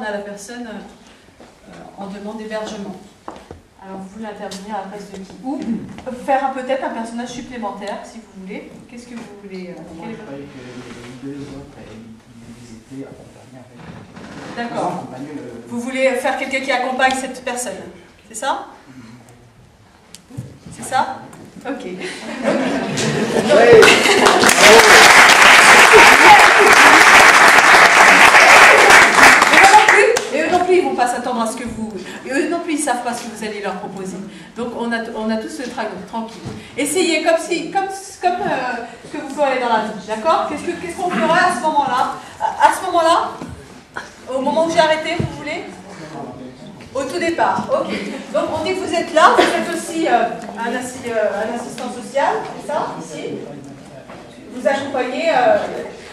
on a la personne en demande d'hébergement. Alors vous voulez intervenir à la place de qui? Ou faire peut-être un personnage supplémentaire si vous voulez. Qu'est-ce que vous voulez D'accord. Vous voulez faire quelqu'un qui accompagne cette personne, c'est ça? C'est ça? Ok. Et eux non plus, ils ne vont pas s'attendre à ce que vous... Et eux non plus, ils ne savent pas ce que vous allez leur proposer. Donc on a tous le tranquille. Essayez comme que vous ferez dans la vie, d'accord? Qu'est-ce qu'on ferait à ce moment-là? À ce moment-là, au moment où j'ai arrêté, vous voulez? Au tout départ, ok. Donc on dit que vous êtes là, vous êtes aussi un assistant social, c'est ça, ici? Vous accompagnez,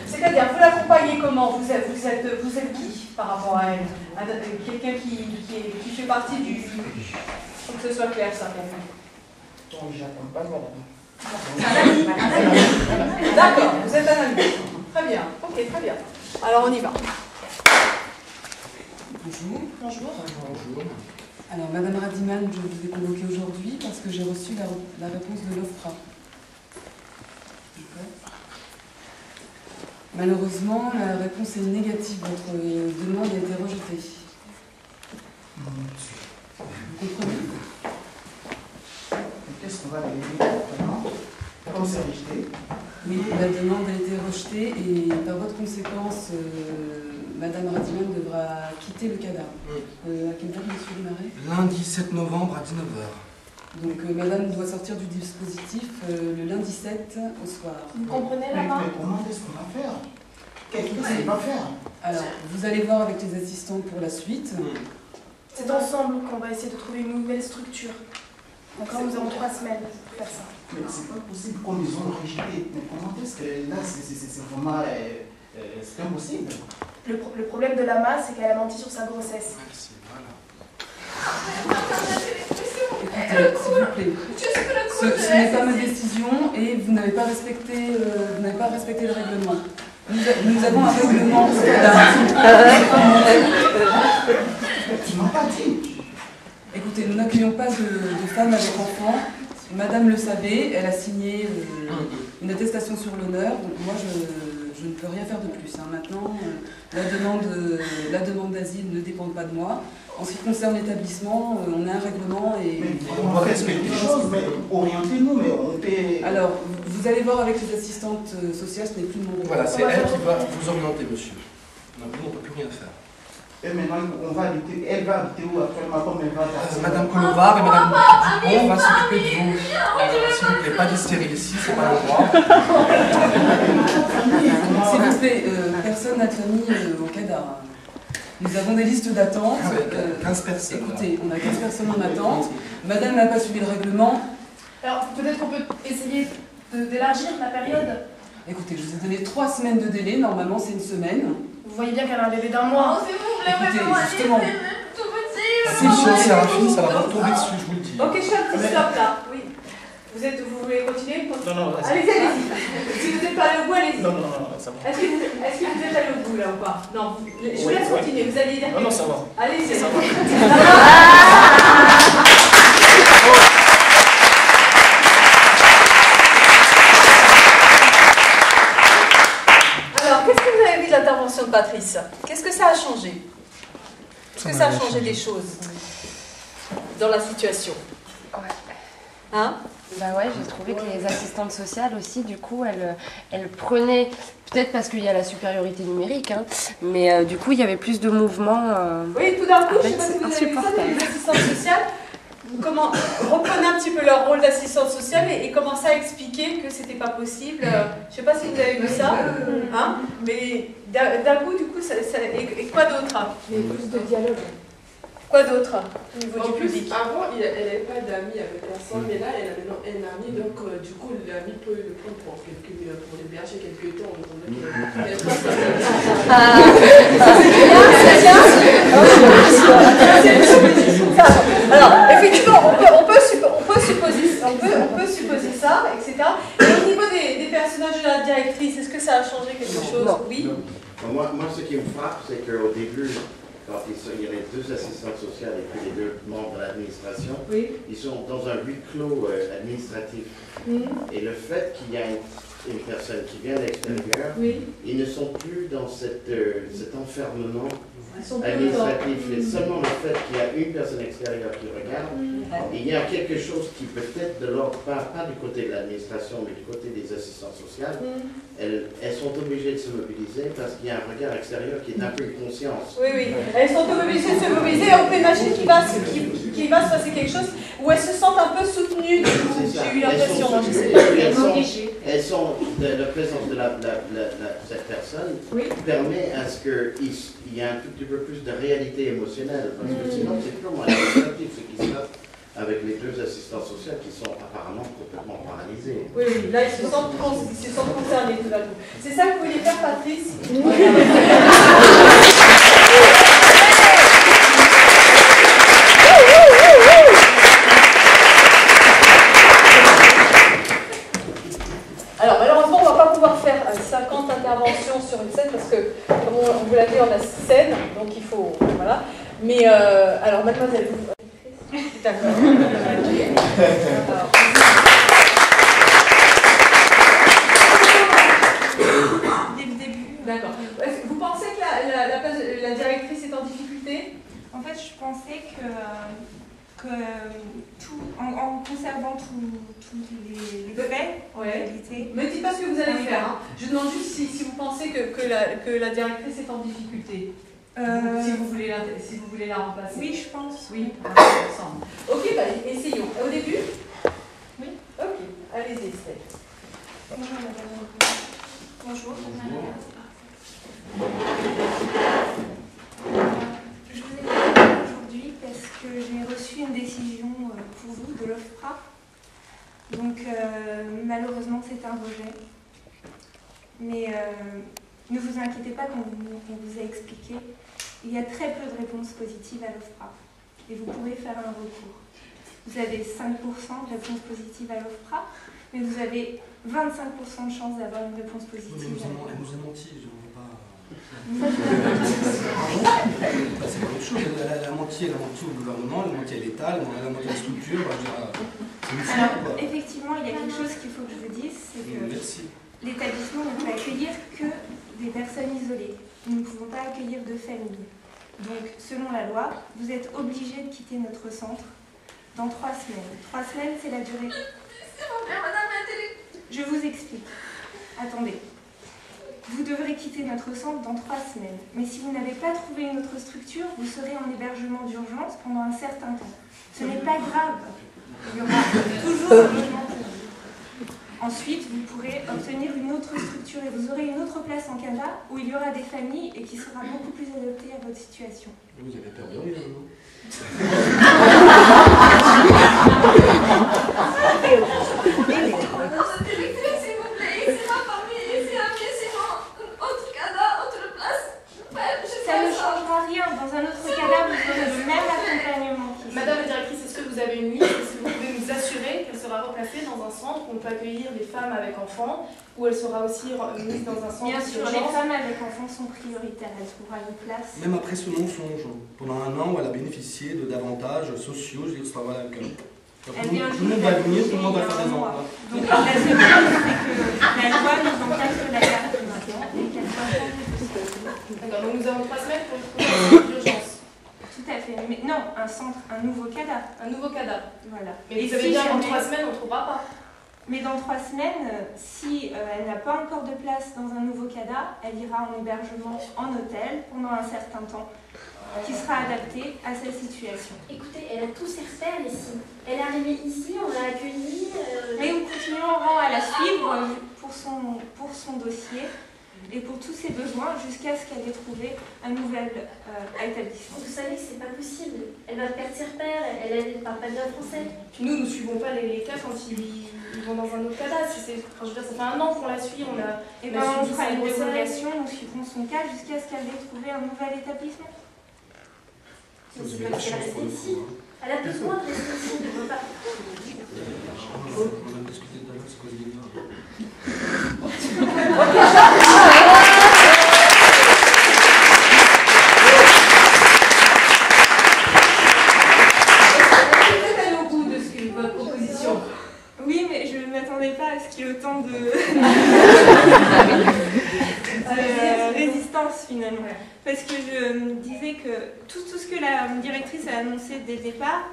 c'est-à-dire vous l'accompagnez comment? Vous êtes qui par rapport à elle? Quelqu'un qui fait partie du... Il faut que ce soit clair ça pour vous. Donc j'accompagne madame. D'accord, vous êtes un ami. Très bien, ok, très bien. Alors on y va. Bonjour. Bonjour. Bonjour. Alors, Madame Radiman, je vous ai convoquée aujourd'hui parce que j'ai reçu la réponse de l'OFPRA. Malheureusement, la réponse est négative. Votre demande a été rejetée. Vous comprenez? Qu'est-ce qu'on va délivrer maintenant? Comme c'est rejeté? Oui, la demande a été rejetée et par votre conséquence, Madame Radiman devra quitter le cadavre. À quelle date, Monsieur Desmarais? Lundi 7 novembre à 19h. Donc, Madame doit sortir du dispositif le lundi 7 au soir. Vous comprenez là-bas? Mais comment est-ce qu'on va faire? Qu'est-ce qu'on va faire? Alors, vous allez voir avec les assistants pour la suite. C'est ensemble qu'on va essayer de trouver une nouvelle structure. Encore, nous avons 3 semaines pour faire ça. Mais c'est pas possible comme ils ont rejeté. Mais comment est-ce que là, c'est vraiment... c'est impossible. Le problème de Lama, c'est qu'elle a menti sur sa grossesse. Merci, voilà. Écoutez, s'il vous plaît, ce n'est pas ma décision et vous n'avez pas respecté le règlement. Nous avons un règlement. Tu m'as pas dit. Écoutez, nous n'accueillons pas de femmes avec enfants. Madame le savait, elle a signé une attestation sur l'honneur. Donc moi, je ne peux rien faire de plus. Maintenant, la demande d'asile ne dépend pas de moi. En ce qui concerne l'établissement, on a un règlement et... Mais on va faire quelque chose, mais orientez-nous, mais on peut... Alors, vous allez voir avec les assistantes sociales, ce n'est plus mon rôle. Voilà, c'est elle qui va vous orienter, monsieur. Nous, on ne peut plus rien faire. Et maintenant, elle va habiter où actuellement, comme elle va partir? Madame Colovar et Madame Dupont vont s'occuper de vous. S'il vous plaît, pas de stérile ici, c'est pas l'endroit. S'il vous plaît, personne n'a de famille au cadavre. Nous avons des listes d'attente. 15 personnes. Écoutez, on a 15 personnes en attente. Madame n'a pas suivi le règlement. Alors, peut-être qu'on peut essayer d'élargir la période. Écoutez, je vous ai donné 3 semaines de délai. Normalement, c'est une semaine. Vous voyez bien qu'elle a un bébé d'1 mois. Oh, s'il vous plaît, Écoutez, justement... tout petit. Attention, Séraphine, ça va vous tomber dessus, je vous le dis. Ok, je fais un petit stop là. Oui. Vous voulez continuer? Non, allez-y, allez-y. Si vous n'êtes pas allé au bout, allez-y. Non, ça va. Est-ce que vous êtes allé au bout là ou pas? Non, je vous laisse continuer. Vous allez dire. Non, ça va. Allez-y. Ça va. Alors, qu'est-ce que vous avez vu de l'intervention de Patrice? Qu'est-ce que ça a changé? Est-ce que ça a changé des choses dans la situation? Ouais. Hein? Bah ouais, j'ai trouvé que les assistantes sociales aussi, du coup, elles prenaient, peut-être parce qu'il y a la supériorité numérique, hein, mais du coup, il y avait plus de mouvements. Oui, tout d'un coup, je ne sais pas si vous avez vu ça, mais les assistantes sociales reprenaient un petit peu leur rôle d'assistante sociale et commençaient à expliquer que c'était pas possible. Je ne sais pas si vous avez vu ça, hein, mais d'un coup, du coup, et quoi d'autre? Il y a plus de dialogue. Quoi d'autre au niveau du plus, public? avant, elle n'avait pas d'amis avec personne, mais là, elle a maintenant un ami, donc du coup, l'ami peut le prendre pour l'héberger quelques temps. Alors, effectivement, on peut supposer ça, etc. Et au niveau des personnages de la directrice, est-ce que ça a changé quelque chose? Non. Oui. Moi, ce qui me frappe, c'est qu'au début, quand il y a les deux assistantes sociales et puis les deux membres de l'administration, ils sont dans un huis clos administratif. Et le fait qu'il y a une personne qui vient de l'extérieur, ils ne sont plus dans cet enfermement administratif. Et seulement le fait qu'il y a une personne extérieure qui regarde, il y a quelque chose qui peut-être de l'ordre, pas du côté de l'administration, mais du côté des assistantes sociales, elles sont obligées de se mobiliser parce qu'il y a un regard extérieur qui est un peu une conscience. Oui, elles sont obligées de se mobiliser. On peut imaginer qu'il va se passer quelque chose où elles se sentent un peu soutenues. J'ai eu l'impression. Elles sont, la présence de cette personne permet à ce qu'il y ait un tout petit peu plus de réalité émotionnelle. Parce que sinon, c'est purement administratif ce qui se passe avec les deux assistants sociaux qui sont apparemment complètement paralysés. Oui, là, ils se sentent concernés tout d'un coup. C'est ça que vous voulez faire, Patrice? Alors, malheureusement, on ne va pas pouvoir faire 50 interventions sur une scène parce que, comme on vous l'a dit, on a 6 scènes, donc il faut. Voilà. Mais, alors, mademoiselle, vous. D'accord. Dès le début. D'accord. Vous pensez que la directrice est en difficulté? En fait, je pensais que en conservant tous les faits, en réalité. Ne dites pas ce que vous allez faire. Hein. Je demande juste si vous pensez que la directrice est en difficulté. Si vous voulez la remplacer. Oui, je pense. Oui, ensemble. Ok, bah, essayons. Au début? Oui. Ok, allez-y, Estelle. Bonjour, madame. Bonjour. Je vous ai appelé aujourd'hui parce que j'ai reçu une décision pour vous de l'OFPRA. Donc, malheureusement, c'est un rejet. Mais ne vous inquiétez pas, comme on vous a expliqué, il y a très peu de réponses positives à l'OFPRA. Et vous pourrez faire un recours. Vous avez 5% de réponses positives à l'OFPRA, mais vous avez 25% de chance d'avoir une réponse positive. Elle nous a menti, je ne veux pas. C'est pas autre chose. Elle a menti au gouvernement, elle a menti à l'État, elle a menti à la structure. Alors, effectivement, il y a quelque chose qu'il faut que je vous dise, c'est que l'établissement ne peut accueillir que des personnes isolées. Nous ne pouvons pas accueillir de familles. Donc, selon la loi, vous êtes obligé de quitter notre centre dans 3 semaines. 3 semaines, c'est la durée. Je vous explique. Attendez. Vous devrez quitter notre centre dans 3 semaines. Mais si vous n'avez pas trouvé une autre structure, vous serez en hébergement d'urgence pendant un certain temps. Ce n'est pas grave. Il y aura toujours un logement pour vous. Ensuite, vous pourrez obtenir une autre structure et vous aurez une autre place en Canada où il y aura des familles et qui sera beaucoup plus adaptée à votre situation. Vous avez peur de rien, non? S'il vous plaît, c'est ma famille, c'est un pied, c'est mon autre Canada, autre place. Ça ne changera rien. Dans un autre Canada, vous aurez le même accompagnement. Madame la directrice, est-ce que vous avez une liste? Est-ce que vous pouvez nous assurer qu'elle sera replacée dans un centre où on peut accueillir des femmes avec enfants, ou elle sera aussi mise dans un centre? Bien sûr, les femmes avec enfants sont prioritaires, elles trouveront une place. Même après ce mensonge, pendant un an où elle a bénéficié d'avantages sociaux, je veux dire, ça va avec elle. Tout le monde va venir, tout le monde va faire des enfants. Donc la seule chose, c'est que la loi nous encadre la garde d'enfants et qu'elle soit possible. D'accord, donc nous avons 3 semaines pour trouver un centre d'urgence. Tout à fait. Mais non, un nouveau cadavre. Un nouveau cadavre. Voilà. Mais vous savez bien qu'en 3 semaines, on ne trouvera pas. Mais dans 3 semaines, si elle n'a pas encore de place dans un nouveau cadavre, elle ira en hébergement en hôtel pendant un certain temps, qui sera adapté à sa situation. Écoutez, elle a tous ses repères ici. Elle est arrivée ici, on l'a accueillie. Mais nous continuerons à la suivre pour son dossier et pour tous ses besoins jusqu'à ce qu'elle ait trouvé un nouvel établissement. Vous savez que c'est pas possible. Elle va perdre ses repères, elle ne parle pas bien français. Puis nous ne suivons pas les cas quand ils vont dans un autre cadavre. Je veux dire, ça fait 1 an qu'on la suit, on fera une dérogation, nous suivrons son cas jusqu'à ce qu'elle ait trouvé un nouvel établissement. C'est parce qu'elle reste ici. Elle a besoin de rester ici, elle ne veut pas. On a discuté de c'est quoi ce tout ce que la directrice a annoncé dès le départ,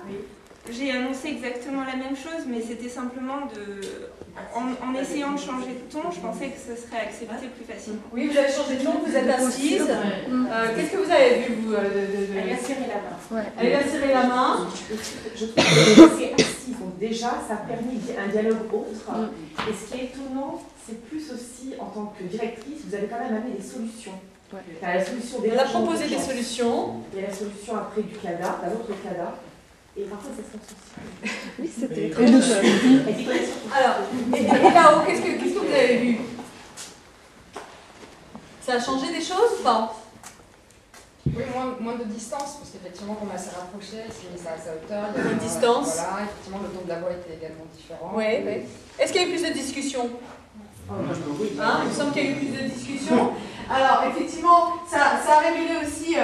j'ai annoncé exactement la même chose, mais c'était simplement en essayant de changer de ton, je pensais que ce serait accepté plus facilement. Oui, vous avez changé de ton, vous êtes assise. Qu'est-ce que vous avez vu, vous Elle a serré la main. Ouais. Elle a serré la main. Je trouve que c'est assis, donc déjà, ça a permis un dialogue autre. Et ce qui est étonnant, c'est plus aussi, en tant que directrice, vous avez quand même amené des solutions. Ouais. La solution des Elle a proposé des solutions. Il y a la solution après du CADA, d'un autre CADA. Et parfois, ça se passe aussi. Oui, c'était très bien. Alors, et là-haut, qu'est-ce que vous avez vu? Ça a changé des choses ou pas? Oui, moins de distance, parce qu'effectivement, quand on s'est rapproché, c'est mis ça à sa hauteur. Moins de distance. Voilà, effectivement, le ton de la voix était également différent. Oui, oui. Est-ce qu'il y a eu plus de discussions? Hein, il me semble qu'il y a eu plus de discussions. Alors, effectivement, ça a révélé aussi...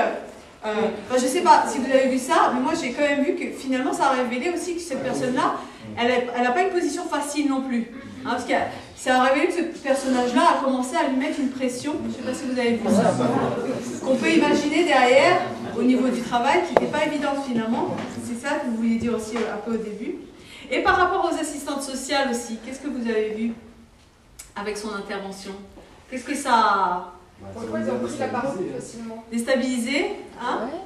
je ne sais pas si vous avez vu ça, mais moi j'ai quand même vu que finalement ça a révélé aussi que cette personne-là, elle n'a pas une position facile non plus. Hein, parce que ça a révélé que ce personnage-là a commencé à lui mettre une pression, je ne sais pas si vous avez vu ça, qu'on peut imaginer derrière au niveau du travail qui n'était pas évidente finalement. C'est ça que vous vouliez dire aussi un peu au début. Et par rapport aux assistantes sociales aussi, qu'est-ce que vous avez vu avec son intervention? Qu'est-ce que ça a... Pourquoi ils ont pris la parole plus facilement? Déstabilisé, hein? Ouais.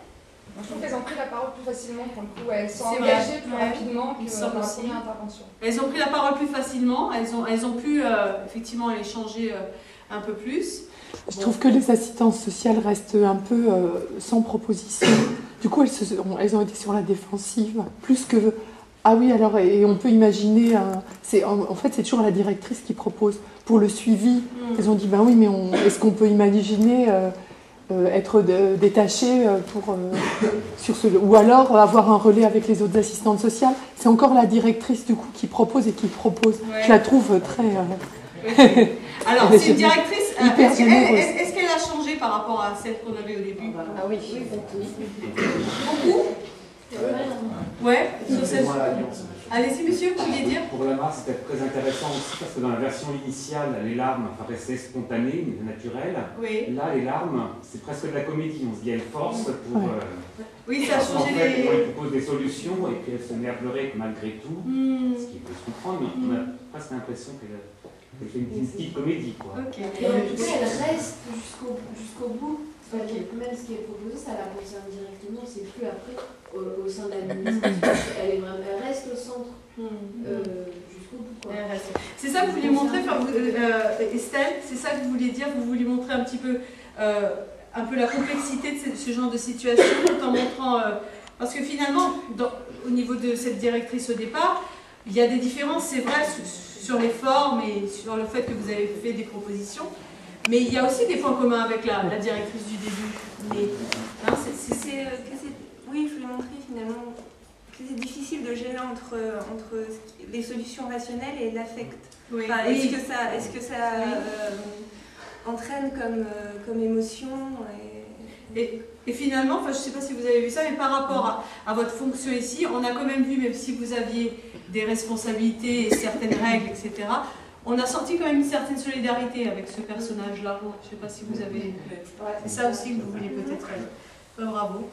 Je trouve qu'elles ont pris la parole plus facilement pour le coup. Elles sont C'est engagées vrai. plus Ouais. rapidement que Il dans semble la aussi. première intervention. Elles ont pris la parole plus facilement, elles ont pu effectivement échanger un peu plus. Je trouve que les assistantes sociales restent un peu sans proposition. Du coup, elles ont été sur la défensive, plus que... Ah oui, alors, et on peut imaginer... en fait, c'est toujours la directrice qui propose. Pour le suivi, elles ont dit, ben oui, mais est-ce qu'on peut imaginer être détaché sur ce... Ou alors avoir un relais avec les autres assistantes sociales. C'est encore la directrice, du coup, qui propose et qui propose. Ouais. Je la trouve très... Alors, c'est une directrice... hyper généreuse. Est-ce qu'elle a changé par rapport à celle qu'on avait au début? Ah oui. Beaucoup? Ouais. Allez-y, monsieur, vous vouliez dire? Pour Lamar, c'était très intéressant aussi parce que dans la version initiale, les larmes paraissaient spontanées, naturelles. Oui. Là, les larmes, c'est presque de la comédie. On se dit, elle force pour... Oui, ça a changé les... Elle propose des solutions et puis elle se met à pleurer malgré tout, ce qui peut se comprendre, mais on a presque l'impression qu'elle fait une petite comédie, quoi. Okay. Et en tout cas, elle reste jusqu'au bout. Même ce qui est proposé, ça la concerne directement, c'est plus après au sein de l'administration. Elle reste au centre jusqu'au bout. C'est ça que vous vouliez montrer, Estelle, c'est ça que vous vouliez dire, vous vouliez montrer un petit peu la complexité de ce genre de situation, tout en montrant... parce que finalement, au niveau de cette directrice au départ, il y a des différences, c'est vrai, sur les formes et sur le fait que vous avez fait des propositions. Mais il y a aussi des points communs avec la directrice du début. Mais, hein, oui, je voulais montrer finalement que c'est difficile de gérer entre les solutions rationnelles et l'affect. Oui. Enfin, est-ce que ça entraîne comme émotion et finalement, je ne sais pas si vous avez vu ça, mais par rapport à votre fonction ici, on a quand même vu, même si vous aviez des responsabilités et certaines règles, etc., on a senti quand même une certaine solidarité avec ce personnage-là. Je ne sais pas si vous avez... C'est ça aussi que vous vouliez peut-être... Bravo.